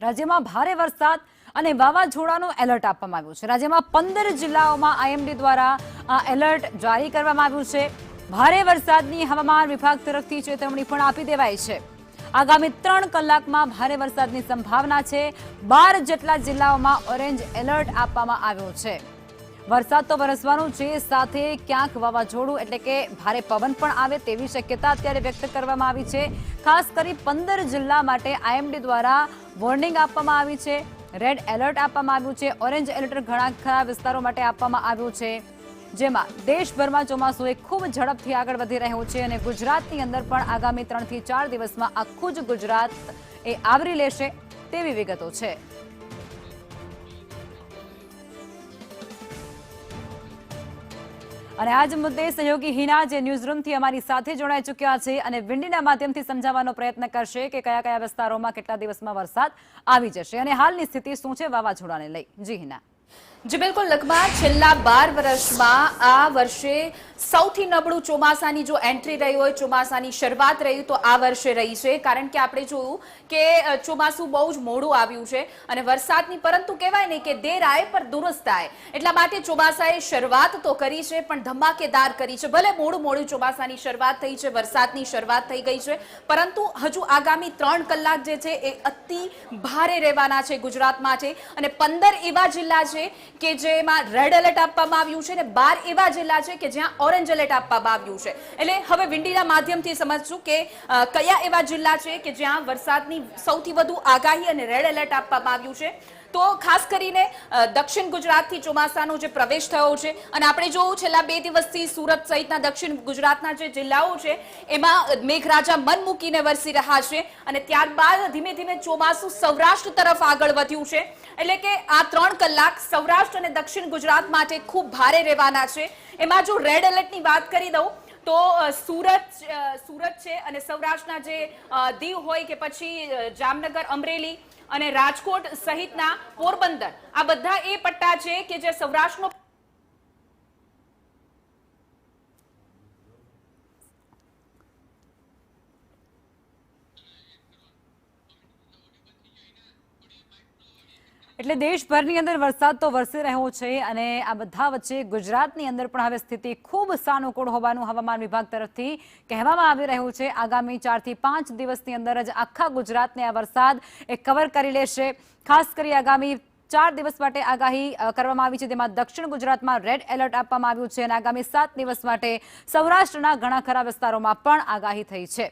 રાજ્યમાં ભારે વરસાદ અને વાવાઝોડાનું એલર્ટ આપવામાં આવ્યું છે। રાજ્યમાં 15 જિલ્લાઓમાં આઈએમડી દ્વારા આ એલર્ટ જારી કરવામાં આવ્યું છે। ભારે વરસાદની હવામાન વિભાગ તરફથી ચેતવણી પણ આપી દેવાઈ છે। આગામી 3 કલાકમાં ભારે વરસાદની સંભાવના છે। 12 જેટલા જિલ્લાઓમાં ઓરેન્જ એલર્ટ આપવામાં આવ્યું છે। વરસાદ તો વરસવાનો છે, સાથે ક્યાંક વાવાઝોડું એટલે કે ભારે પવન પણ આવે તેવી શક્યતા અત્યારે વ્યક્ત કરવામાં આવી છે। ખાસ કરી 15 જિલ્લા માટે આઈએમડી દ્વારા વોર્નિંગ આપવામાં આવી છે, રેડ એલર્ટ આપવામાં આવ્યું છે, ઓરેન્જ એલર્ટ ઘણા ખરા વિસ્તારો માટે આપવામાં આવ્યું છે, જેમાં દેશભરમાં ચોમાસું ખૂબ ઝડપથી આગળ વધી રહ્યું છે અને ગુજરાતની અંદર પણ આગામી 3 થી 4 દિવસમાં આખું જ ગુજરાત એ આવરી લેશે તેવી વિગતો છે। અને આજ મુદ્દે સહયોગી હિના જે ન્યૂઝરૂમથી અમારી સાથે જોડાઈ ચૂક્યા છે અને વિંડીના માધ્યમથી સમજાવવાનો પ્રયત્ન કરશે કે કયા કયા વિસ્તારોમાં કેટલા દિવસમાં વરસાદ આવી જશે અને હાલની સ્થિતિ શું છે વાવાઝોડાને લઈ। જી હિના। જી બિલકુલ લખમા, છેલ્લા 12 વર્ષમાં આ વર્ષે સૌથી નબળું ચોમાસાની જો એન્ટ્રી રહી હોય, ચોમાસાની શરૂઆત રહી તો આ વર્ષે રહી છે। કારણ કે આપણે જોયું કે ચોમાસું બહુ જ મોડું આવ્યું છે અને વરસાદની પરંતુ કહેવાય ને કે દેર આય પર દુરસ્ત આય, એટલા માટે ચોમાસાએ શરૂઆત તો કરી છે પણ ધમાકેદાર કરી છે। ભલે મોડું ચોમાસાની શરૂઆત થઈ છે, વરસાદની શરૂઆત થઈ ગઈ છે, પરંતુ હજુ આગામી 3 કલાક જે છે એ અતિ ભારે રહેવાના છે ગુજરાત માટે અને 15 એવા જિલ્લા છે કે જેમાં રેડ એલર્ટ આપવામાં આવ્યું છે અને 12 એવા જિલ્લા છે કે જ્યાં ઓરેન્જ એલર્ટ આપવામાં આવ્યું છે। એટલે હવે વિંડીના માધ્યમથી સમજશું કે કયા એવા જિલ્લા છે કે જ્યાં વરસાદની સૌથી વધુ આગાહી અને રેડ એલર્ટ આપવામાં આવ્યું છે। તો ખાસ કરીને દક્ષિણ ગુજરાતથી ચોમાસાનો જે પ્રવેશ થયો છે અને આપણે જોયું છેલ્લા 2 દિવસથી સુરત સહિતના દક્ષિણ ગુજરાતના જે જિલ્લાઓ છે એમાં મેઘરાજા મન મૂકીને વરસી રહ્યા છે અને ત્યારબાદ ધીમે ધીમે ચોમાસું સૌરાષ્ટ્ર તરફ આગળ વધ્યું છે। એટલે કે આ 3 કલાક સૌરાષ્ટ્ર અને દક્ષિણ ગુજરાત માટે ખૂબ ભારે રહેવાના છે। એમાં જો રેડ એલર્ટની વાત કરી દઉં તો સુરત છે અને સૌરાષ્ટ્રના જે દીવ હોય કે પછી જામનગર, અમરેલી અને રાજકોટ સહિતના પોરબંદર, આ બધા એ પટ્ટા છે કે જે સૌરાષ્ટ્રનો એટલે દેશભરની અંદર વરસાદ તો વરસી રહ્યો છે અને આ બધા વચ્ચે ગુજરાતની અંદર પણ હવે સ્થિતિ ખૂબ સાનુકૂળ હોવાનું હવામાન વિભાગ તરફથી કહેવામાં આવી રહ્યું છે। આગામી 4 થી 5 દિવસની અંદર જ આખા ગુજરાતને આ વરસાદ કવર કરી લેશે। ખાસ કરી આગામી 4 દિવસ માટે આગાહી કરવામાં આવી છે, જેમાં દક્ષિણ ગુજરાતમાં રેડ એલર્ટ આપવામાં આવ્યું છે અને આગામી 7 દિવસ માટે સૌરાષ્ટ્રના ઘણા ખરા વિસ્તારોમાં પણ આગાહી થઈ છે।